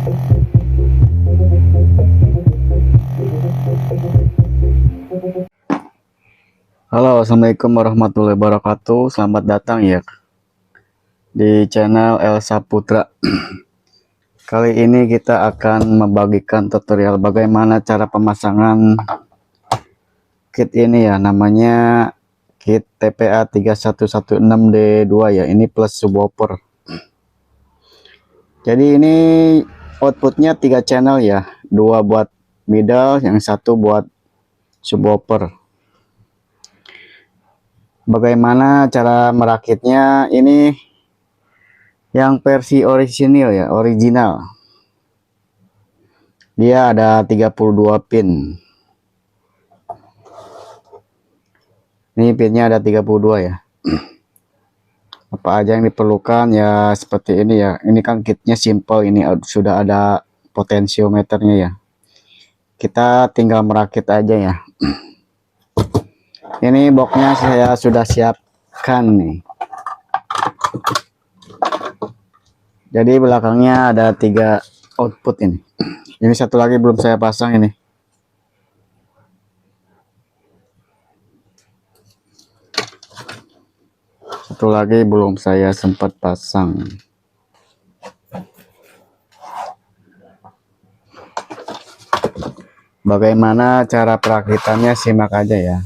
Halo, assalamualaikum warahmatullahi wabarakatuh. Selamat datang ya di channel Elsa Putra. Kali ini kita akan membagikan tutorial bagaimana cara pemasangan kit ini ya, namanya kit TPA 3116D2 ya. Ini plus subwoofer. Jadi ini outputnya 3 channel ya, 2 buat middle, yang 1 buat subwoofer. Bagaimana cara merakitnya? Ini yang versi original ya, original. Dia ada 32 pin. Ini pinnya ada 32 ya. Apa aja yang diperlukan ya seperti ini ya. Ini kan kitnya simple, ini sudah ada potensiometernya ya. Kita tinggal merakit aja ya. Ini boxnya saya sudah siapkan nih. Jadi belakangnya ada 3 output ini. Ini satu lagi belum saya pasang ini. Satu lagi belum saya sempat pasang. Bagaimana cara perakitannya, simak aja ya.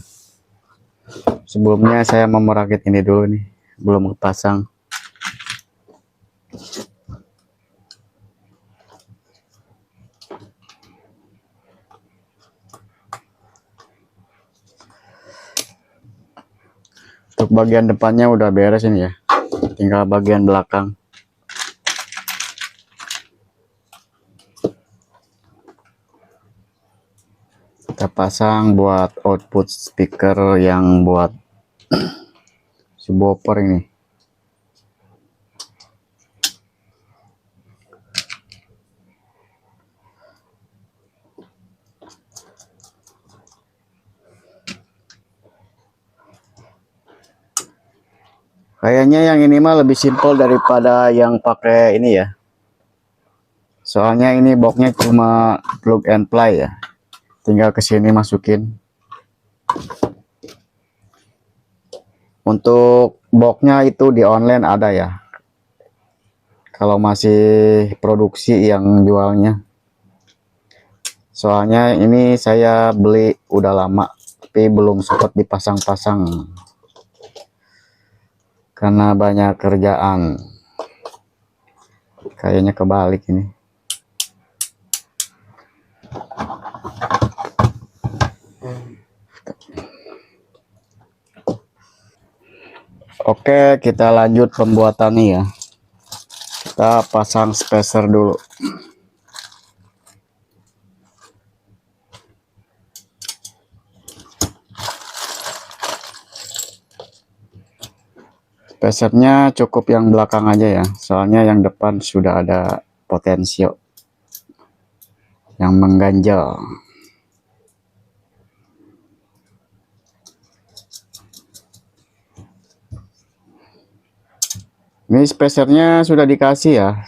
Sebelumnya saya mau merakit ini dulu nih, belum pasang. Untuk bagian depannya udah beres ini ya, tinggal bagian belakang. Kita pasang buat output speaker yang buat subwoofer ini. Kayaknya yang ini mah lebih simpel daripada yang pakai ini ya. Soalnya ini boxnya cuma plug and play ya. Tinggal ke sini masukin. Untuk boxnya itu di online ada ya. Kalau masih produksi yang jualnya. Soalnya ini saya beli udah lama, tapi belum sempat dipasang-pasang. Karena banyak kerjaan. Kayaknya kebalik ini. Oke, kita lanjut pembuatannya ya. Kita pasang spacer dulu. Spacernya cukup yang belakang aja ya, soalnya yang depan sudah ada potensio yang mengganjal. Ini spacernya sudah dikasih ya.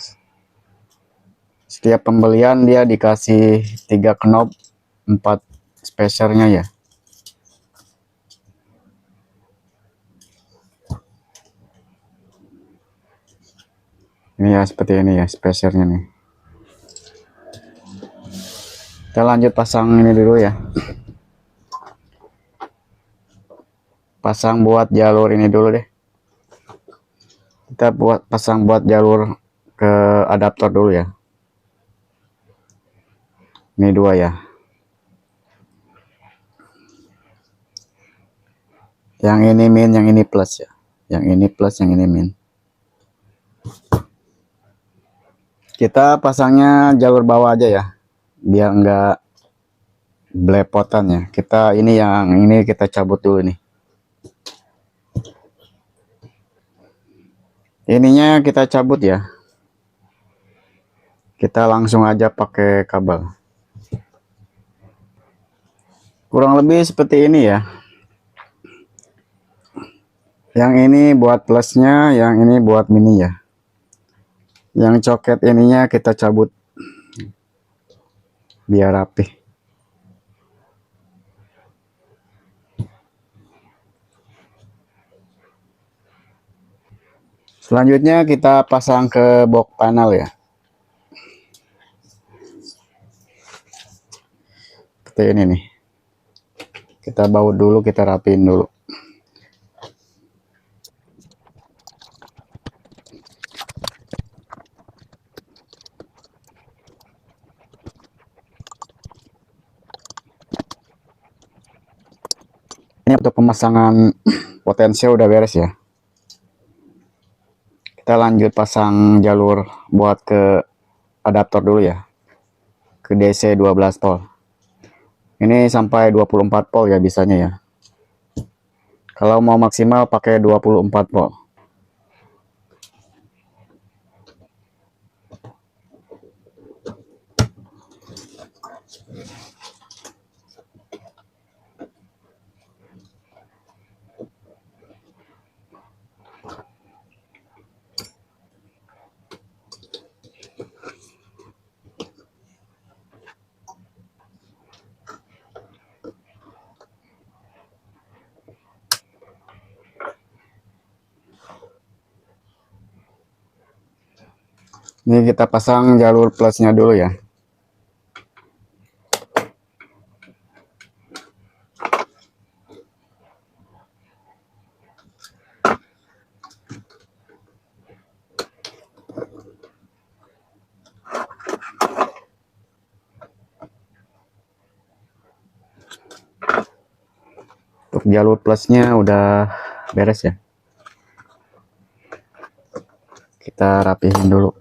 Setiap pembelian dia dikasih 3 knob 4 spacernya ya. Ini ya seperti ini ya spacernya nih. Kita lanjut pasang ini dulu ya. Pasang buat jalur ini dulu deh. Kita pasang buat jalur ke adaptor dulu ya. Ini 2 ya. Yang ini min, yang ini plus ya. Yang ini plus, yang ini min. Kita pasangnya jalur bawah aja ya, biar enggak belepotan ya. Kita ini yang ini kita cabut dulu nih. Ininya kita cabut ya. Kita langsung aja pakai kabel. Kurang lebih seperti ini ya. Yang ini buat plusnya, yang ini buat mini ya. Yang coket ininya kita cabut. biar rapi. Selanjutnya kita pasang ke box panel ya. Seperti ini nih. Kita baut dulu, kita rapiin dulu. Ini untuk pemasangan potensial udah beres ya. Kita lanjut pasang jalur buat ke adaptor dulu ya, ke DC 12 volt. Ini sampai 24 volt ya bisanya ya. Kalau mau maksimal pakai 24 volt. Ini kita pasang jalur plusnya dulu ya. Untuk jalur plusnya udah beres ya. Kita rapihin dulu.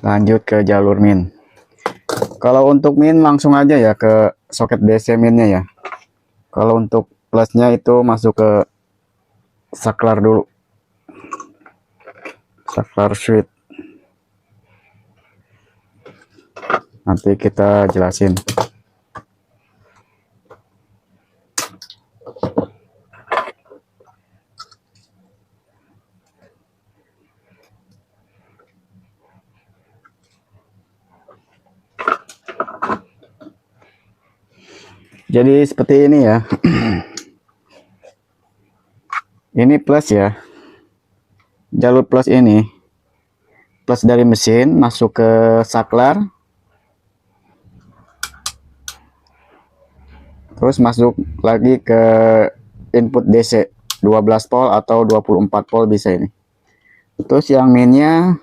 Lanjut ke jalur min. Kalau untuk min langsung aja ya ke soket DC minnya ya. Kalau untuk plusnya itu masuk ke saklar dulu. Saklar switch. Nanti kita jelasin. Jadi seperti ini ya. Ini plus ya. Jalur plus ini. Plus dari mesin masuk ke saklar. Terus masuk lagi ke input DC 12 volt atau 24 volt bisa ini. Terus yang minnya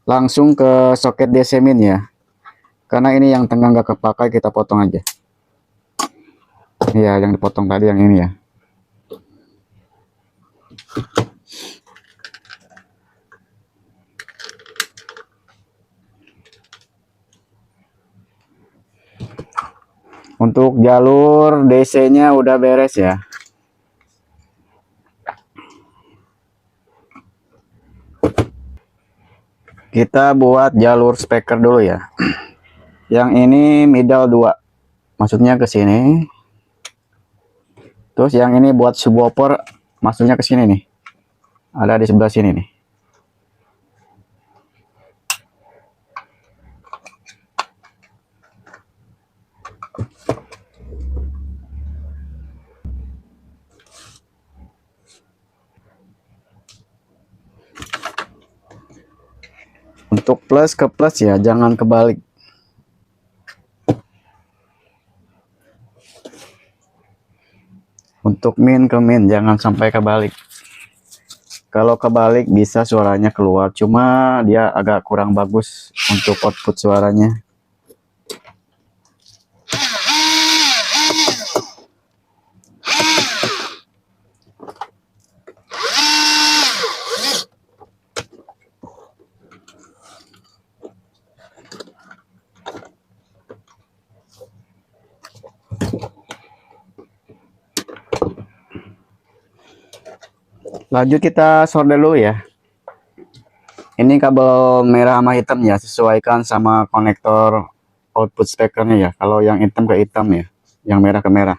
langsung ke soket DC min ya. Karena ini yang tengah nggak kepakai, kita potong aja. Iya, yang dipotong tadi yang ini ya. Untuk jalur DC-nya udah beres ya. Kita buat jalur speaker dulu ya. Yang ini middle 2. Masuknya ke sini. Terus yang ini buat subwoofer masuknya ke sini nih. Ada di sebelah sini nih. Untuk plus ke plus ya, jangan kebalik. Untuk min ke min, jangan sampai kebalik. Kalau kebalik bisa suaranya keluar, cuma dia agak kurang bagus untuk output suaranya. Lanjut kita solder dulu ya. Ini kabel merah sama hitam ya, sesuaikan sama konektor output speakernya ya. Kalau yang hitam ke hitam ya, yang merah ke merah.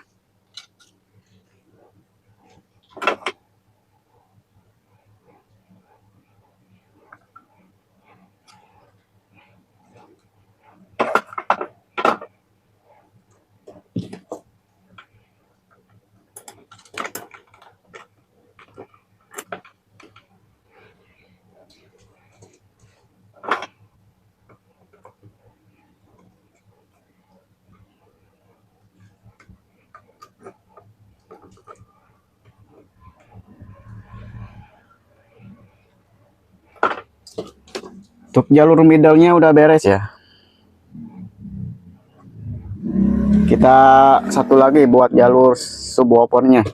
Untuk jalur middle-nya udah beres ya. Kita satu lagi buat jalur subwoofer-nya.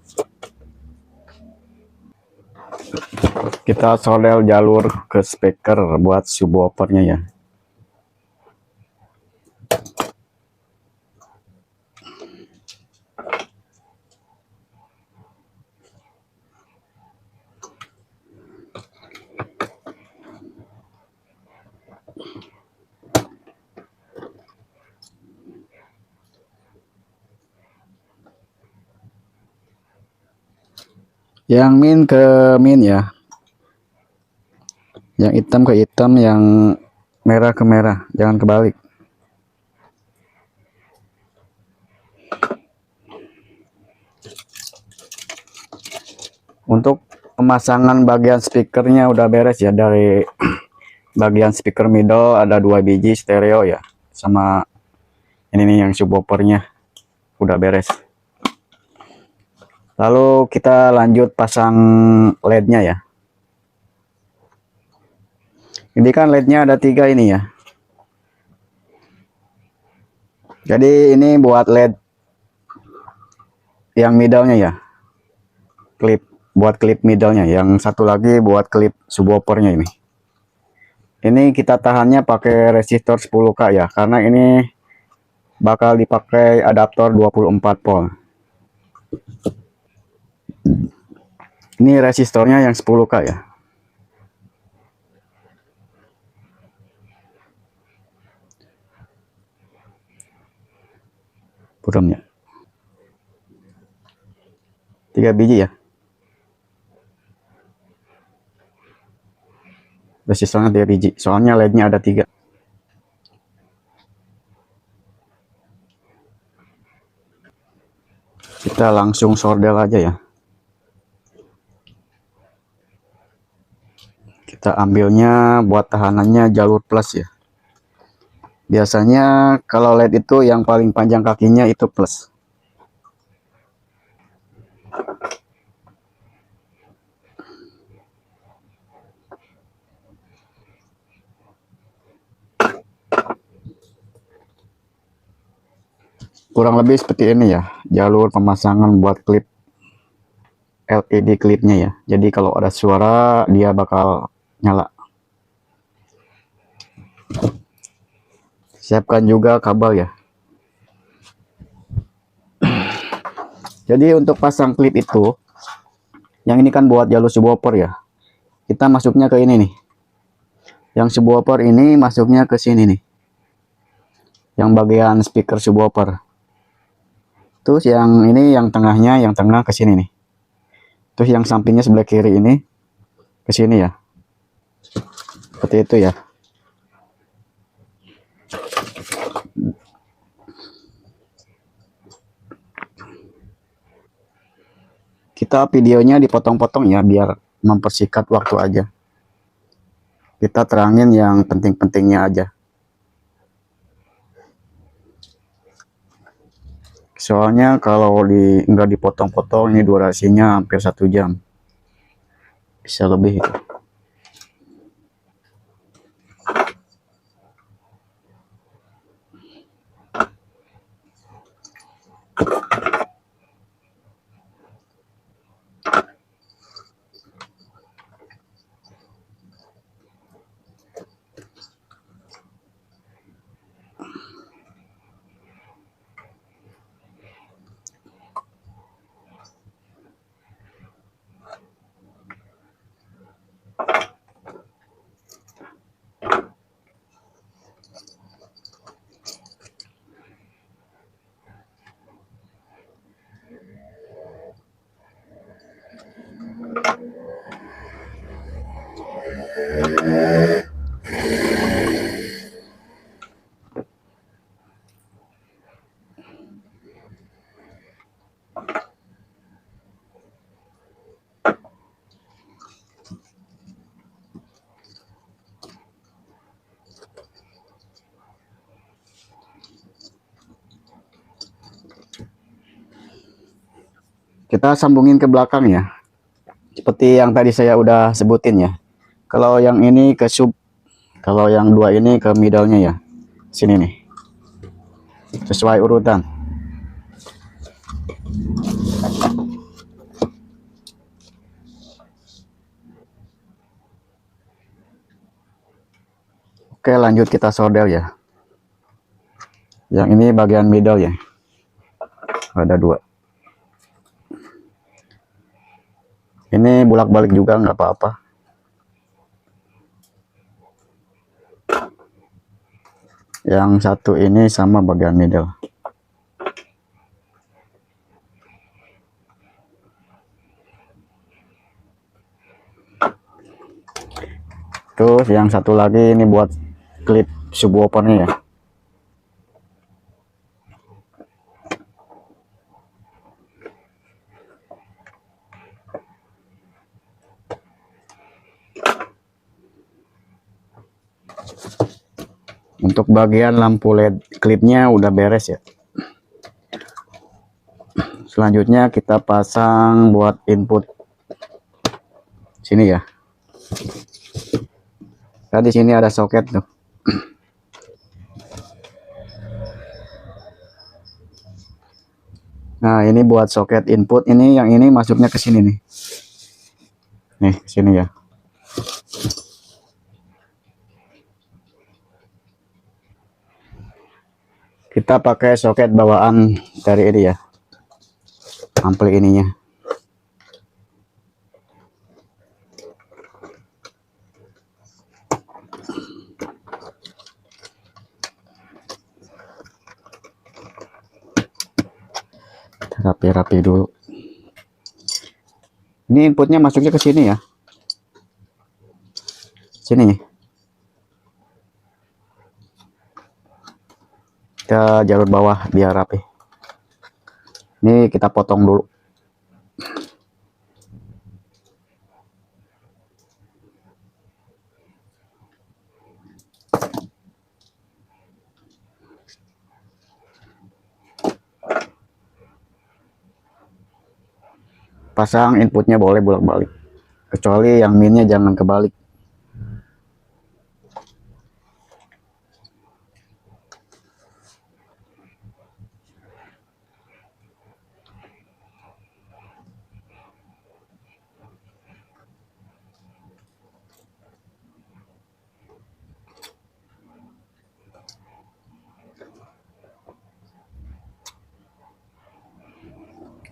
Kita solder jalur ke speaker buat subwoofer-nya ya. Yang min ke min ya. Yang hitam ke hitam, yang merah ke merah, jangan kebalik. Untuk pemasangan bagian speakernya udah beres ya. Dari bagian speaker middle ada 2 biji stereo ya, sama ini nih yang subwoofernya udah beres. Lalu kita lanjut pasang LED-nya ya. Ini kan LED-nya ada 3 ini ya. Jadi ini buat LED yang middle-nya ya. Buat klip middle-nya. Yang satu lagi buat klip subwoofer-nya ini. Ini kita tahannya pakai resistor 10K ya, karena ini bakal dipakai adaptor 24 volt. Ini resistornya yang 10K ya. Purumnya 3 biji ya. Resistornya 3 biji, soalnya LED-nya ada 3. Kita langsung solder aja ya. Kita ambilnya buat tahanannya jalur plus ya. Biasanya kalau LED itu yang paling panjang kakinya itu plus. Kurang lebih seperti ini ya, jalur pemasangan buat klip LED klipnya ya. Jadi kalau ada suara dia bakal nyala. Siapkan juga kabel ya. Jadi untuk pasang klip itu, yang ini kan buat jalur subwoofer ya. Kita masuknya ke ini nih. Yang subwoofer ini masuknya ke sini nih. Yang bagian speaker subwoofer. Terus yang ini, yang tengahnya, yang tengah ke sini nih. Terus yang sampingnya sebelah kiri ini ke sini ya. Seperti itu ya. Kita videonya dipotong-potong ya, biar mempersingkat waktu aja. Kita terangin yang penting-pentingnya aja. Soalnya kalau nggak dipotong-potong ini durasinya hampir 1 jam. Bisa lebih itu. Kita sambungin ke belakang ya. Seperti yang tadi saya udah sebutin ya. Kalau yang ini ke Kalau yang dua ini ke middle-nya ya, sini nih, sesuai urutan. Oke, lanjut kita solder ya. Yang ini bagian middle ya, ada dua. Ini bolak-balik juga nggak apa-apa. Yang satu ini sama bagian middle. Terus yang satu lagi ini buat klip subwoofernya ya. Untuk bagian lampu LED klipnya udah beres ya. Selanjutnya kita pasang buat input sini ya. Nah, di sini ada soket tuh. Nah, ini buat soket input, ini yang ini masuknya ke sini nih. Nih, sini ya. Kita pakai soket bawaan dari ini ya. Ampli ininya. Rapi-rapi dulu. Ini inputnya masuknya ke sini ya. Sini. Kita jalur bawah biar rapi. Ini kita potong dulu. Pasang inputnya boleh bolak-balik, kecuali yang minnya jangan kebalik.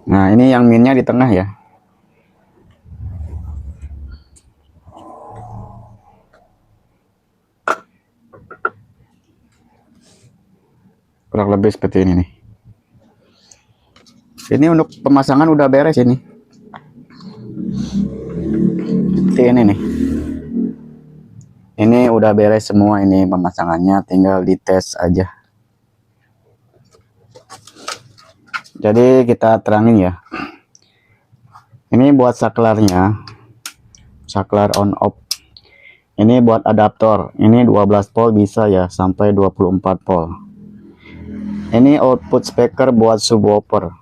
Nah, ini yang minnya di tengah ya. Kurang lebih seperti ini nih. Ini untuk pemasangan udah beres ini. Seperti ini nih. Ini udah beres semua ini pemasangannya, tinggal dites aja. Jadi kita terangin ya. Ini buat saklarnya, saklar on off. Ini buat adaptor, ini 12 volt bisa ya sampai 24 volt. Ini output speaker buat subwoofer.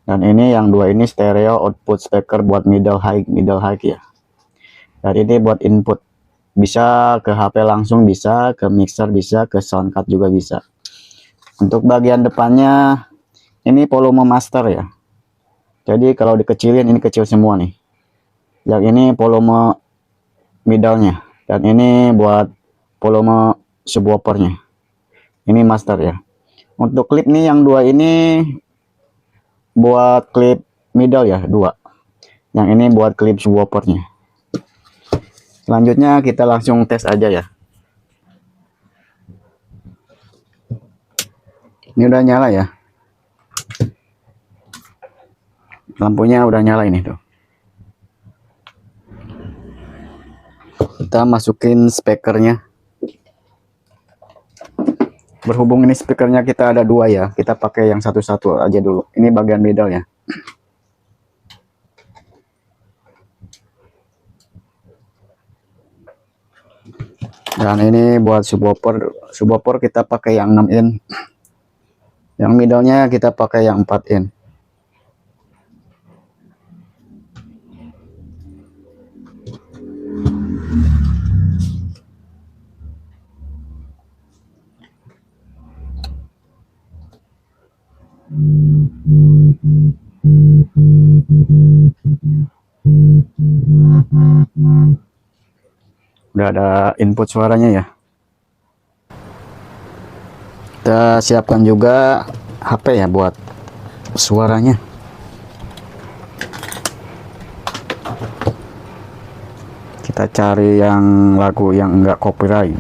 Dan ini yang dua ini stereo output speaker buat middle high ya. Dan ini buat input. Bisa ke HP langsung, bisa ke mixer, bisa ke sound card juga bisa. Untuk bagian depannya ini volume master ya. Jadi kalau dikecilin ini kecil semua nih. Yang ini volume middle-nya. Dan ini buat volume subwoofernya. Ini master ya. Untuk klip nih yang dua ini buat klip middle ya, dua. Yang ini buat klip subwoofernya. Selanjutnya kita langsung tes aja ya. Ini udah nyala ya. Lampunya udah nyala ini tuh. Kita masukin speakernya. Berhubung ini speakernya kita ada dua ya, kita pakai yang satu-satu aja dulu. Ini bagian middle ya. Dan ini buat subwoofer kita pakai yang 6 in. Yang middle-nya kita pakai yang 4 in. Udah ada input suaranya ya. Kita siapkan juga HP ya buat suaranya. Kita cari yang lagu yang enggak copyright.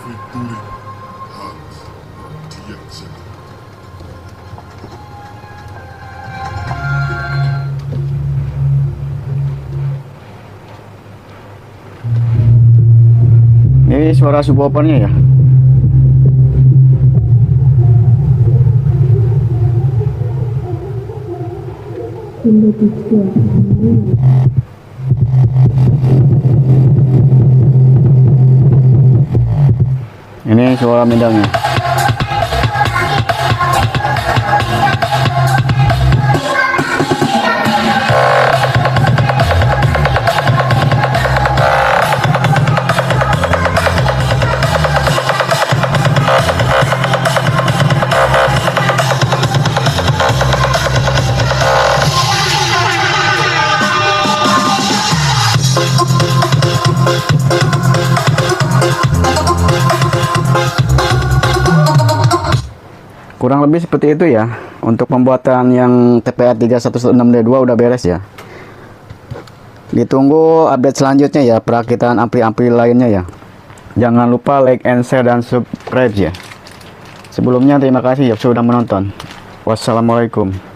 Victory Hans Tiersen. Ini suara subwoofernya ya. Ini suara mindangnya. Kurang lebih seperti itu ya. Untuk pembuatan yang TPA 3116D2 udah beres ya. Ditunggu update selanjutnya ya, perakitan ampli-ampli lainnya ya. Jangan lupa like and share dan subscribe ya. Sebelumnya terima kasih ya sudah menonton. Wassalamualaikum.